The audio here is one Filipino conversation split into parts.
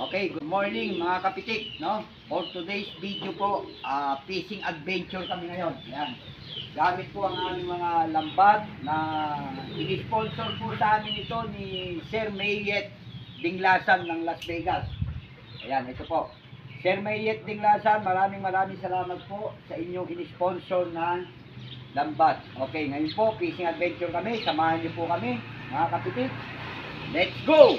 Okay, good morning mga kapitik, no? For today's video po, fishing adventure kami ngayon. Ayan. Gamit po ang aming mga lambat na i-sponsor po sa amin ito ni Sir Mayet Dinglasan ng Las Vegas. Ayan, ito po. Sir Mayet Dinglasan, maraming salamat po sa inyong in-sponsor ng lambat. Okay, ngayon po, fishing adventure kami. Samahan niyo po kami, mga kapitik. Let's go!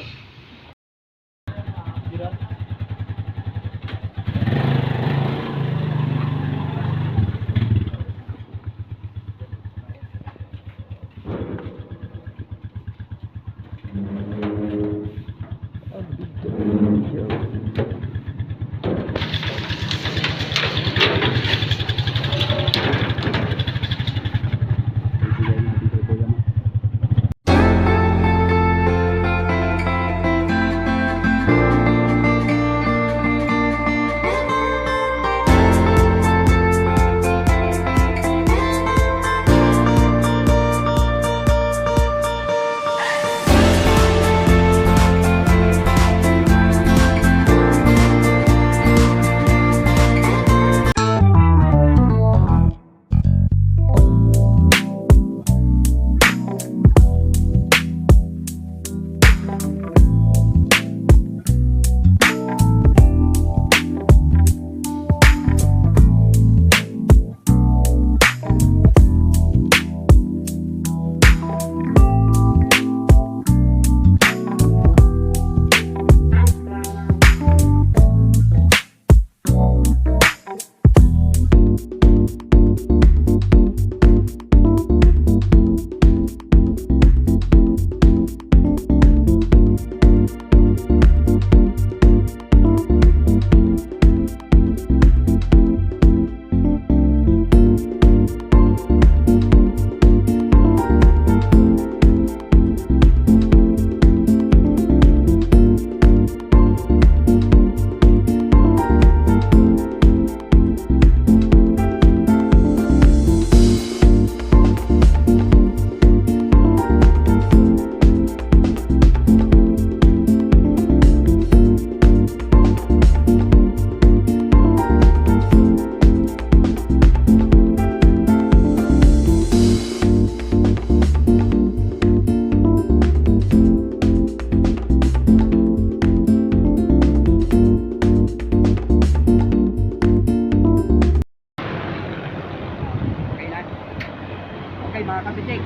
Okay mga kapitik,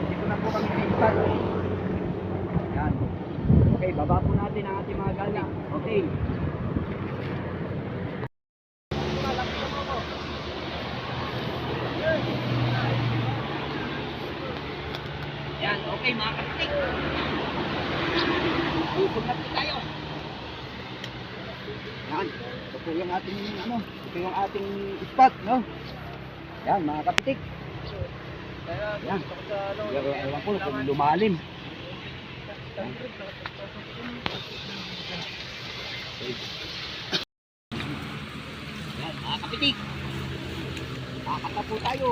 dito na po kami sa ispat. Yan. Okay, baba po natin ang ating mga gamit. Okay. Yan, okay mga kapitik. Usog na po tayo. Yan, ito po yung ating, ito yung ating ispat, no? Yan mga kapitik. Yan. Ewan ko kung lumalim. Yan. Yan mga kapitik. Kakata po tayo.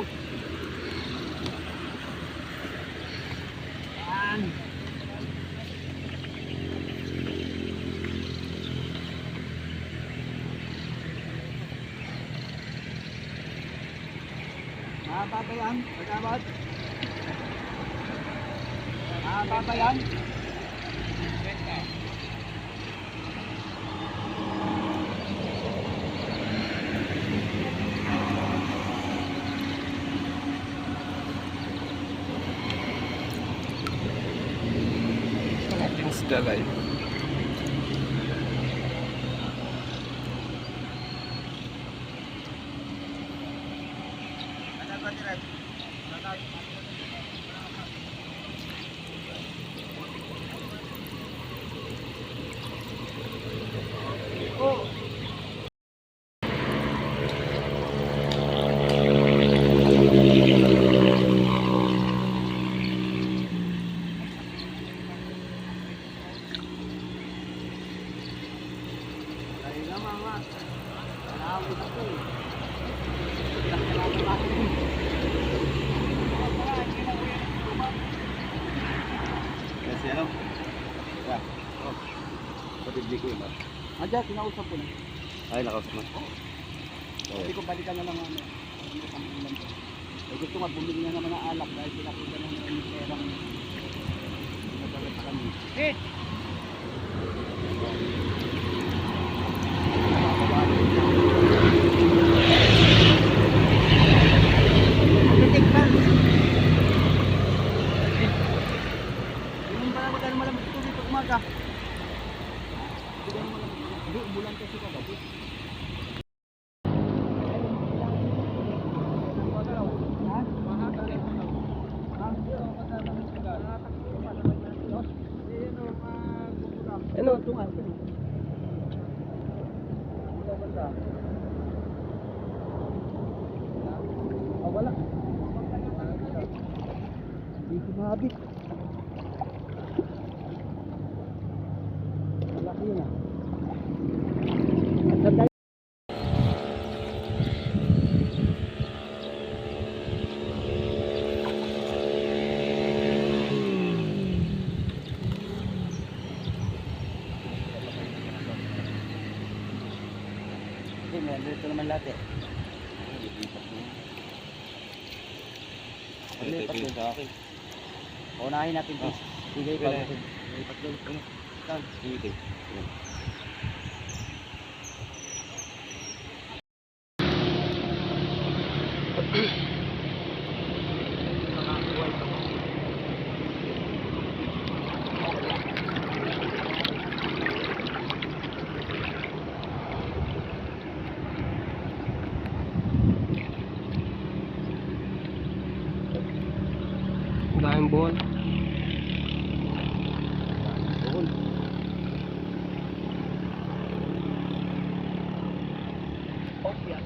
Yan. Mahaba ba yan? Pagkabot? Mahaba ba yan? Insta live. Kasi ano? Yeah. Oh. Patibli ko yun. Andiyan, kinausap ko na. Ay, nakausap na. Sabi ko, balikan na lang ano. Gusto nga, bumili na naman ng alak dahil pinakita na naman yung perang nagalit sa kami. Eh! Pitik lang! Yung pala magkano malamig ito dito umaga. Hindi, umulan kasi kagabi. Ano? Tungan. Wala. Hindi sumabit. Malaki yun ah. Hindi, dito naman lahat eh. Lipat yun sa akin. Unahin natin ito. Bigay pa natin. Lipat yun. Saan? Dito. Daming buwan. Doon. Oh, yan.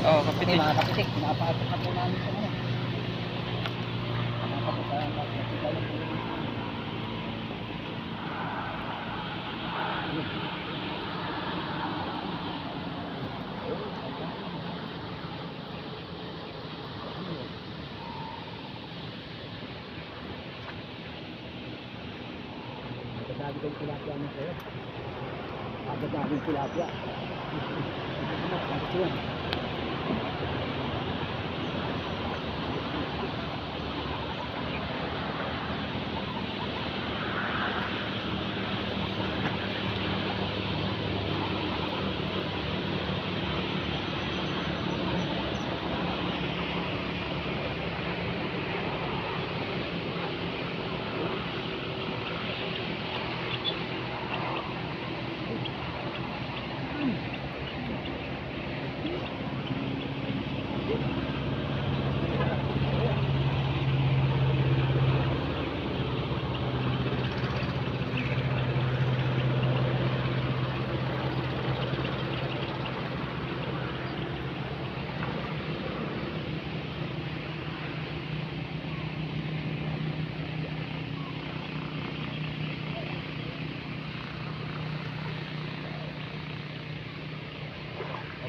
Oo, Hindi, kapitin. mga kapitik, pinapasok na po namin sa mga. Pinapasok na po. Agad-agad yung tilapia mo sa'yo. Agad-agad yung tilapia. Agad yun.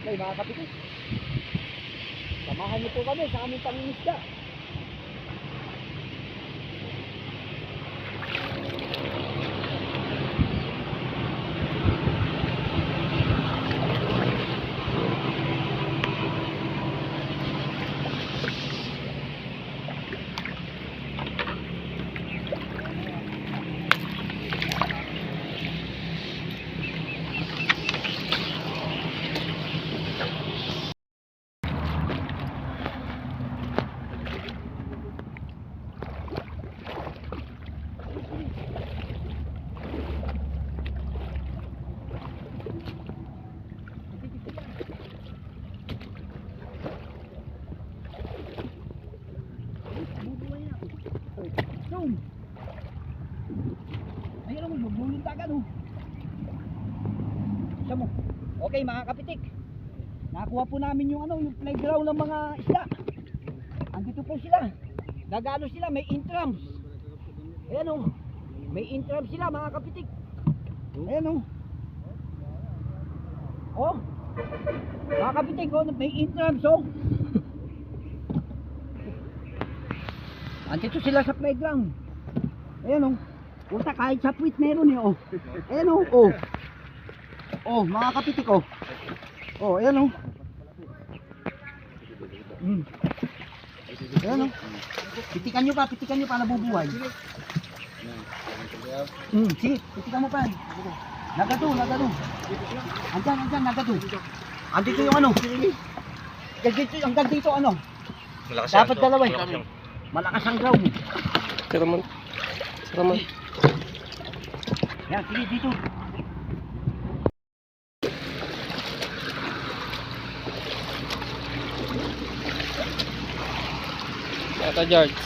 Okay, mga kapitis. Samahan niyo po kami sa aming pangingisda. doon. Ayun o, magbulong dagat o. Siya mo. Okay mga kapitik. Nakuha po namin yung ano, yung playground ng mga isda. Andito po sila. Nagano sila, may intrams. Ayan o. May intrams sila mga kapitik. Ayan o. Oh. Mga kapitik o, may intrams o. Andito sila sa playground. Ayan o. Puta, kahit sa puwit meron eh o. Ayan o. Oh. Oh, mga kapitik o. Oh, ayan o. Ayan o. Pitikan nyo pa nabubuhay. Sige, pitikan mo pa. Nagado. Andyan, nagado. Andito yung ano. Hanggang dito ano. Dapat dalawa eh. Malakas ang ground. Tira mo. Yan, sige dito. Ito, George.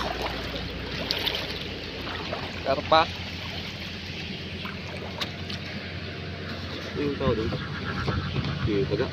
Karpa. Yung tao doon. Yung taga.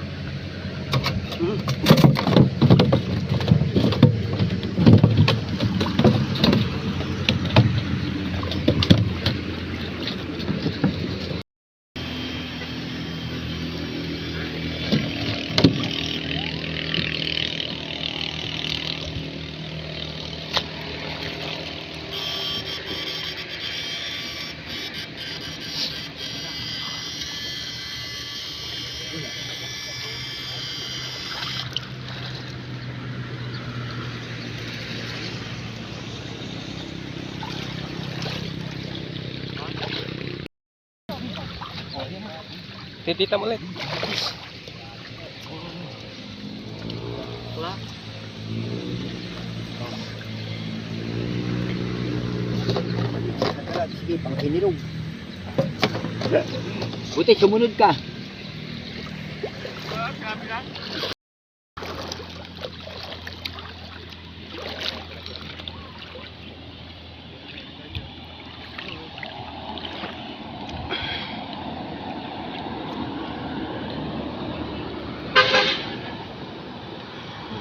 Titita mo ulit. Wala. Sige, pang hinirog. Buti, sumunod ka.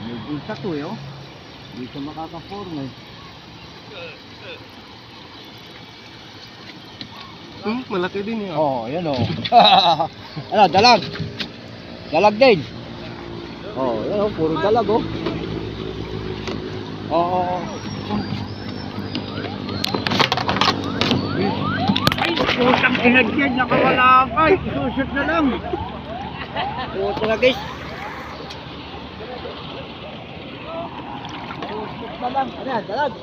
May bulsa to eh, oh. Hindi ka makaka-form eh. Malaki din yun. Oh, yan oh. Ano, dalag. Dalag din. Oh, yan oh, puro dalag oh. Oo. Ay, putang ina dyan, nakawala ka. Isusot na lang. Puto na guys. Isusot na lang. Ano yan, dalag.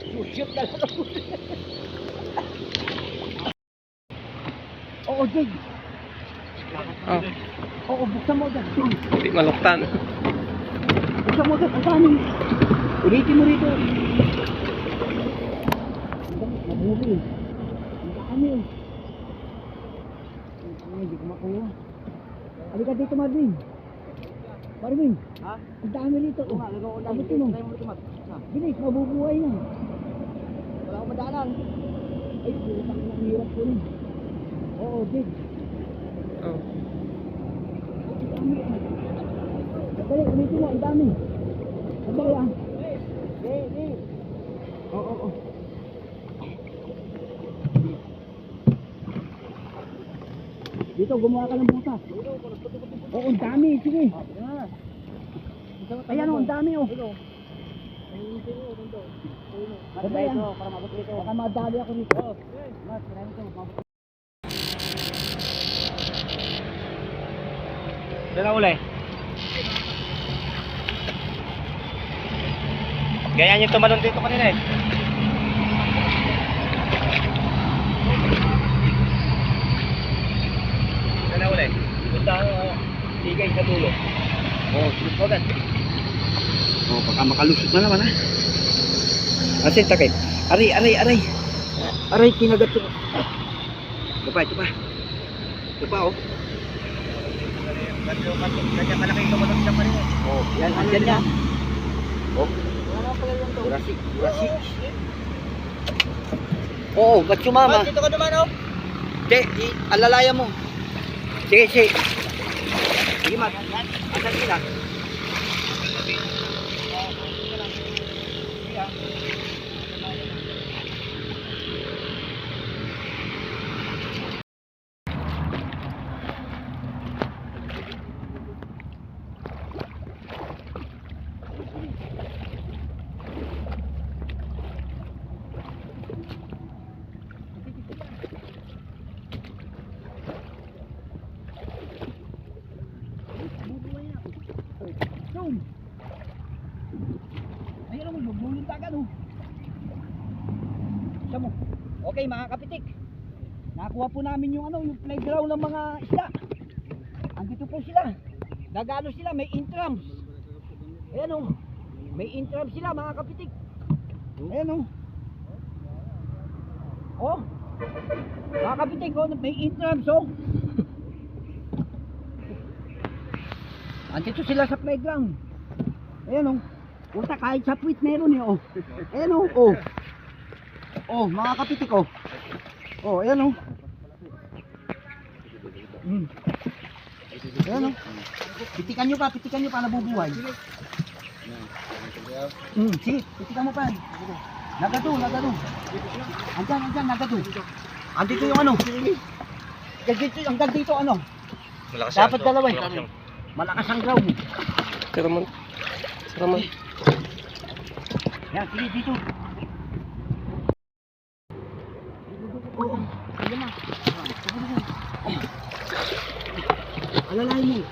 Isusot na lang. Oo, Jay. Oh, Oo, buksan mo dyan. hindi maluktan. Buksan mo dyan. Ang dami. Ulitin mo rito. Mabubi. Ang dami. Hindi ko makuha. Halika dito, Marvin. Marvin. Ha? Ang dami rito. Abutin mo. Bilis, mabubuhay na. Wala akong madaanan. Ay, putang na hirap ko rin. Oo, Jig. Oh. Dali, ulitin mo, ang dami. Dali ah. Oo. Dito, gumawa ka ng butas. Oo, ang dami, sige. Ayan o, ang dami o. Dali ah. Baka madali ako nito. Dala uli. Ganyan yung tumalon dito kanina eh. Dala uli. Basta sigay sa dulo. Oo, sunod ko agad. Oo, baka makalusot na naman ha. Asin, takip. Aray. Aray, kinagat ito. Ito pa. Ito pa oh. Ganyan malaki ito malaki pa rin eh. Oh, yan, andyan niya. Oh, Wala pala yung to. Jurassic. Jurassic. Oo, ba't sumama? Dito ka naman, oh. Che, alalayan mo. Sige, sige. Sige, Mat. Asan sila? Zoom. Ayun mo, magbulong tagan, oh. Siya mo. Okay, mga kapitik. Nakuha po namin yung yung playground ng mga isda. Andito po sila. Nagano sila, may intrams. Ayan, oh. May intrams sila, mga kapitik. Ayan, oh. Oh. Mga kapitik, oh, may intrams, oh. Andito sila sa playground. Ayan, oh. Puta, kahit sa puwit meron, oh. Ayan, oh. Oh. Oh, mga kapitik, oh. Oh, ayan, oh. Ayan, oh. Pitikan nyo pa, nabubuhay. Sige, pitikan mo pa. Nagado. Andyan, nagado. Andito yung ano. Hanggang dito, ano. Dapat dalawa, eh. Malakas ang ground. Saraman. Yan, sige, dito. Oo, sige na. Alalahin mo.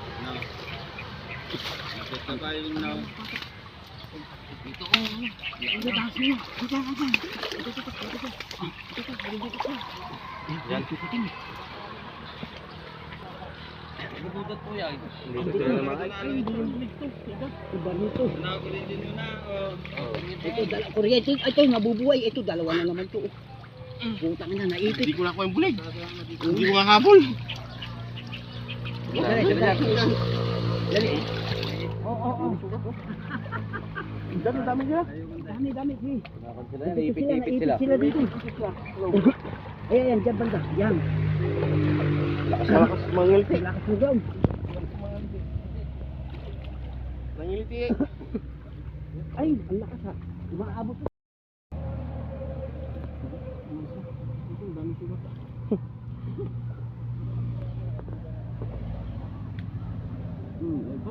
Dito, Dito, taas mo. Dito. Yan. Budot po yan. Dito naman. Iba nito. Ito, kuryente. Ito, nabubuhay. Ito, dalawa na naman to. Putang na, naipit. Hindi ko na ko yung bulig. Hindi ko nga habol. Dali. Oo. Dami sila. Dami. Naipit sila dito. Ayan, dyan banda. Yan. Lakas mangilti. Lakas mo dyan. Mangilti Ay, ang lakas ha. Umaabot po. Ito, dami sila.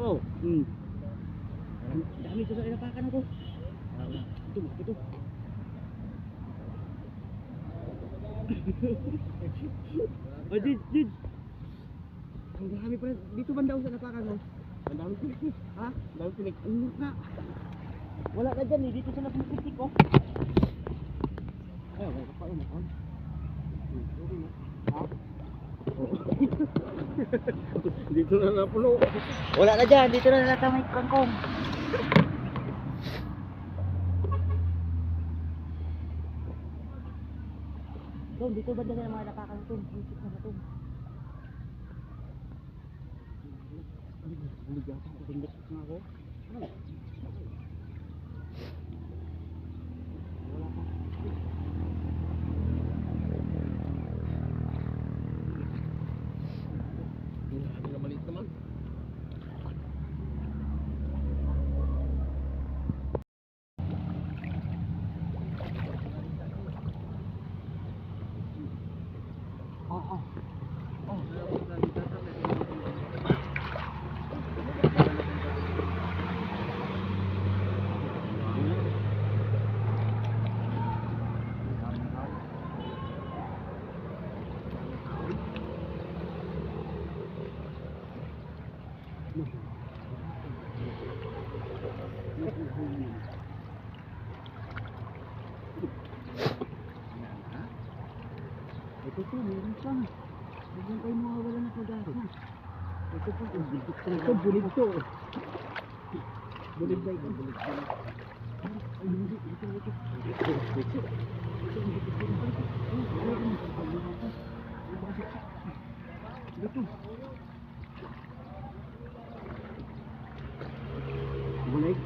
Oh. Dami ito sa inapakan ako. Ito. Oh, Jid. Ang dami pa. Dito banda sa napakan mo. Ang dami pinik. Ha? Ang dami pinik. Ano na? Wala na dyan eh. Dito sa napipitik ko. Ay, wala pa mo. Ha? Dito na napuno. Wala na dyan. Dito na natamay kangkong. Doon, dito banda na mga napakan ito. Dito na ito. Buligatan ko. Tindas na ako. Ano? Wala pa. Hindi na maliit naman. Ito po, meron pa. Huwag kayo mawawala ng pag-asa. Ito po, ito bulig to. Bulig ba ito? Bulig to. Ay, hindi. Ito. Ito. Bulig.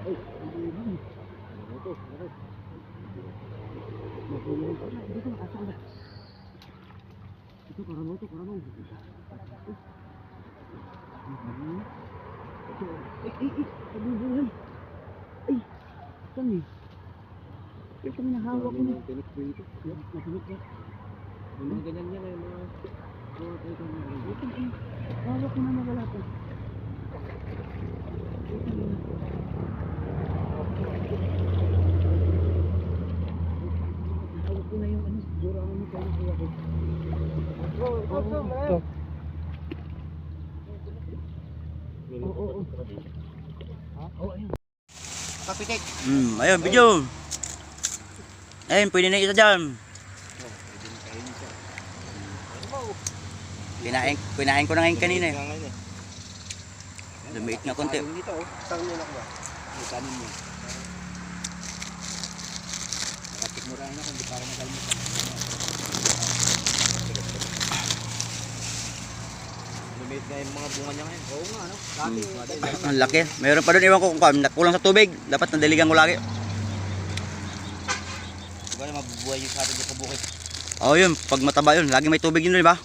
Dito, asan ba? Ito, karamo to, karamo. Nabubuhay. Ay, saan eh? Ito kami nahawak ko na. Tinik dito. Natinik na. Mga ganyan yan, mga Ito, hawak ko na nawala to. Hawak ko na yung ano, siguro ang ano tayo kuha ko. Oo. Oo, ayun. Kapitik. Ayun, video. Ayun, pwede na isa dyan. Kinain ko na ngayon kanina eh. Lumiit na konti. Dito, oh. Saan nyo nakuha? May kanin mo. Nakatikmurahan na kung di para nagalmutan. Lumit na yung mga bunga niya ngayon. Oo nga, no? Dati, Ang laki. Mayroon pa doon, iwan ko kung kulang sa tubig. Dapat nadiligan ko lagi. Diba mabubuhay yung sa atin sa bukid. Oo yun, pag mataba yun, lagi may tubig yun, di ba?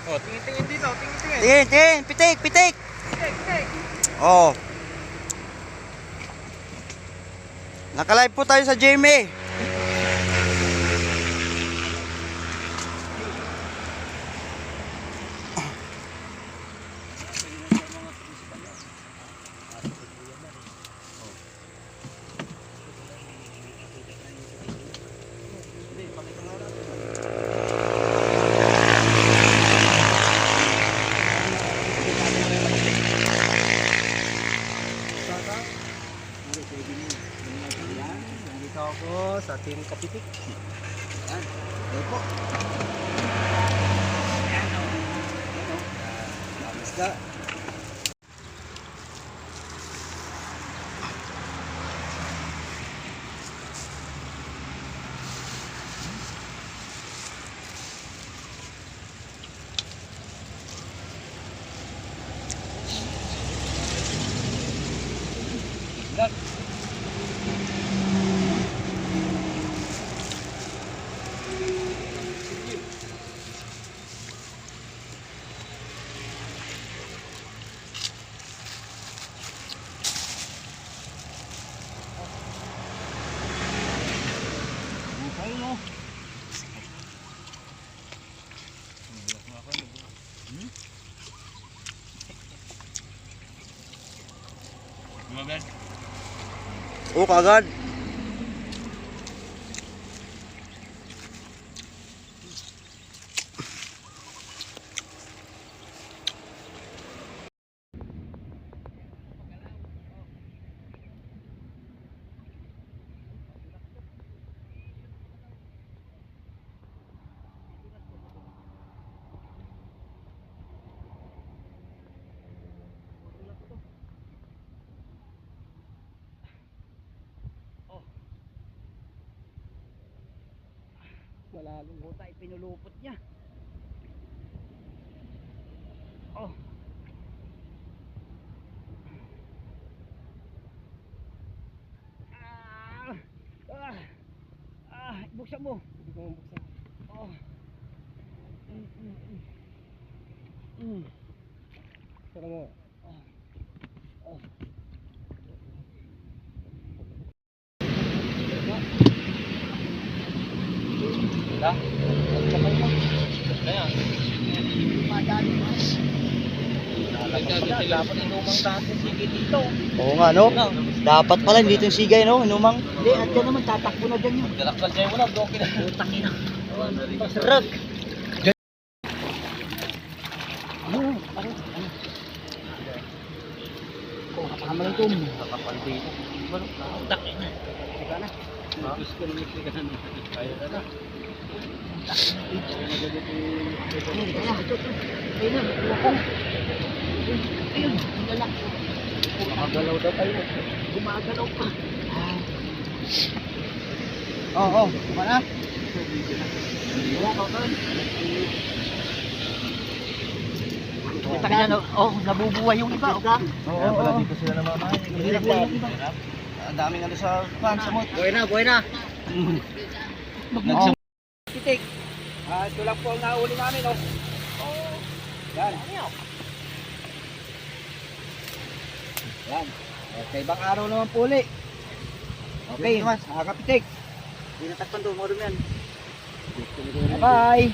Oh, tingin-tingin dito, tingin-tingin. Tingin, pitik! Oo. Nakalive po tayo sa Jamie. Dito ako sa Team Kapitik. Yan. Yan po. Yan, o. Yan, o. Lamas ka. Okay, no? Oo, kagad. Malalim. Puta, ipinulupot niya. Oh. Buksan mo. Hindi ko mabuksan. Oh. Tara mo. Wala? Kaya. Madali. Dapat inumang dati. Sige dito. Oo nga, no? Dapat pala dito yung sigay, no? Inumang. Hindi, andyan naman, tatakbo na dyan yun. Dalakal dyan mo na. Bloke na. Putang ina. Sarap. Ano? Ano? Baka malangkum. Kakapal dito. Manok na. Takin na. Teka na. Ha? Kaya na na. Ayun na, nakuha ko. Ayun, ang lalak. Makagalaw daw tayo. Gumagalaw pa. Oo, tama na. Wala ka ba? Taka na, nabubuhay yung iba. Oo, Kaya pala dito sila namamahay. nabubuhay yung iba. Ang daming ano sa pan, sa mot. Buhay na. Nagsam- Titik. Ito lang po ang nahuli namin, oh. Yan. Yan. Okay, ibang araw naman po ulit. Okay, kapitik. Hindi natakpan doon, mga yan. Bye-bye.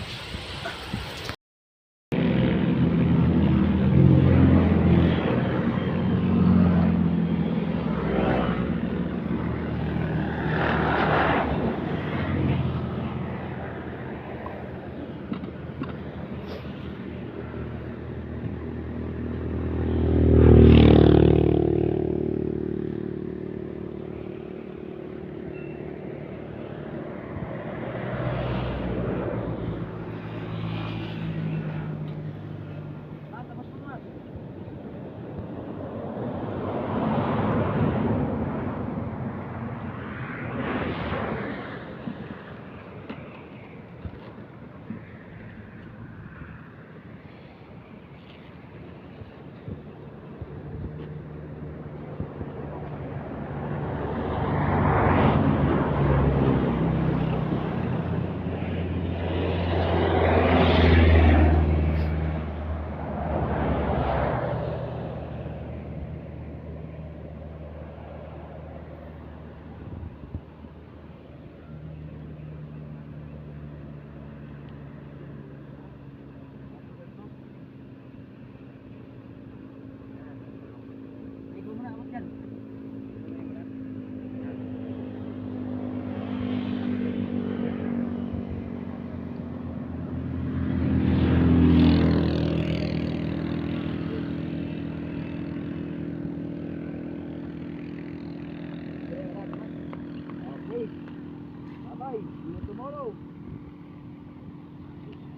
Bye-bye. See you tomorrow.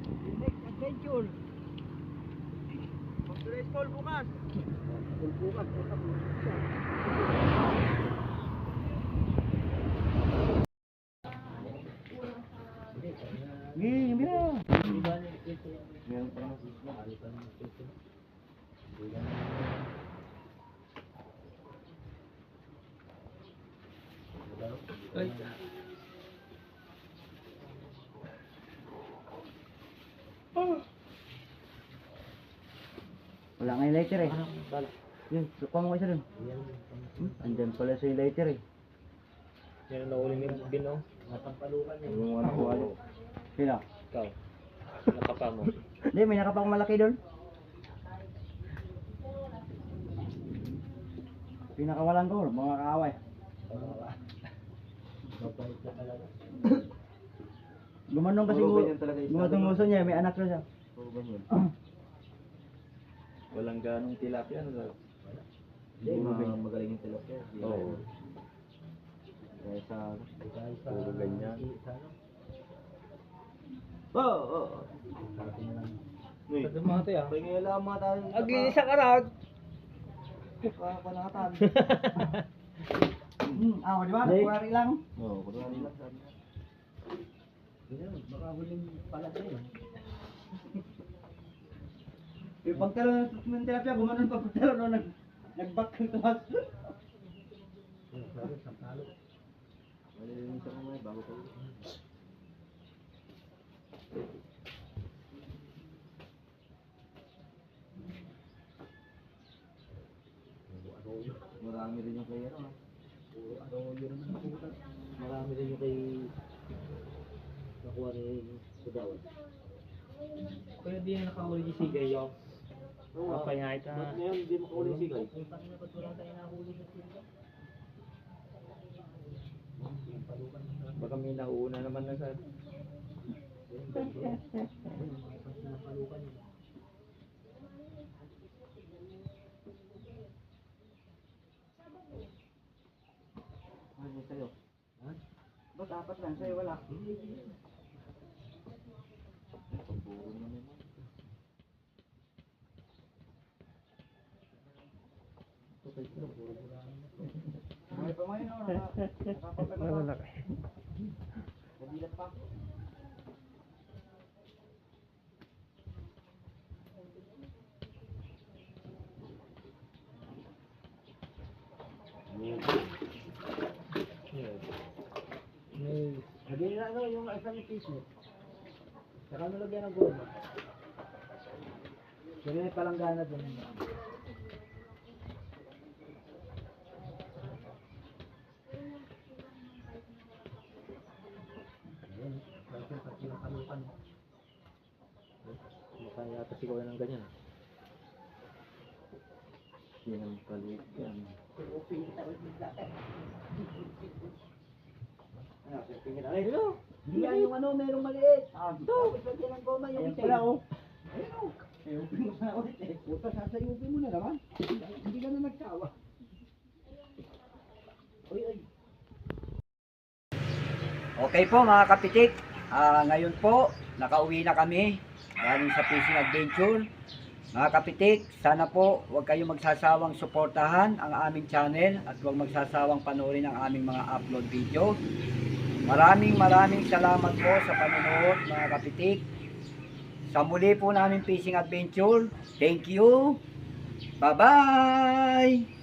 The next adventure. Today's call bukas. Bukas. Mira. Meron pa naman. Ay. Wala nga yung lighter eh. Yun, suka mo isa dun. Andyan pala sa yung lighter eh. Yan ang nahuli ni Bino. Natampalukan eh. Yung ano ko ano. Sino? Ikaw. Nakapa mo. Hindi, may nakapang malaki doon. Pinakawalan ko, mga kaaway. Gumanong kasi gumatong nguso niya, may anak na siya. Walang ganong tilapia. Hindi, magaling yung tilapia. Oo. Kaya sa... Puro ganyan. Oo. Sa dumate ah. Pagkaya lang mga tayo. Ag-iisa ka na. Panatan. Di ba? Kuwari lang. Oo, kunwari lang. Baka huling pala sa'yo. Yung pagtalo ng tilapia, gumanon pagtalo no, nag-back yung tumas. Malilinis ako mga bago tayo. Marami rin yung kay ano. Marami rin yung kay nakuha ni Kudawat. Kaya di na nakahuli ni Sigay yung kapayahit na. Ba't ngayon hindi makahuli ni Sigay? Baka may nauna naman na sa... dapat lang, sa'yo wala. May pa ngayon, no? Malalaki. Nabilat pa. Yes. May, Lagyan nila ano, yung isang piso. Saka ano lagyan ng goma. Kasi may palanggana dun. ayun, bakit yung kakilang kalukan. Mukha yata siguro ng ganyan. Yan ang kalit yan. Ano, pipingin na rin. Hindi yan yung ano, merong maliit. Tapos lagyan ng goma yung Ayun itim. pala, oh. Ayun o. Ayupin mo na ulit eh. Puta, sasayupin mo na naman. Hindi ka na nagsawa. Uy, uy. Okay po mga kapitik, ngayon po nakauwi na kami galing sa fishing adventure. Mga kapitik, sana po huwag kayong magsasawang suportahan ang aming channel at huwag magsasawang panoorin ang aming mga upload video. Maraming salamat po sa panonood mga kapitik. Sa muli po namin fishing adventure. Thank you. Bye-bye!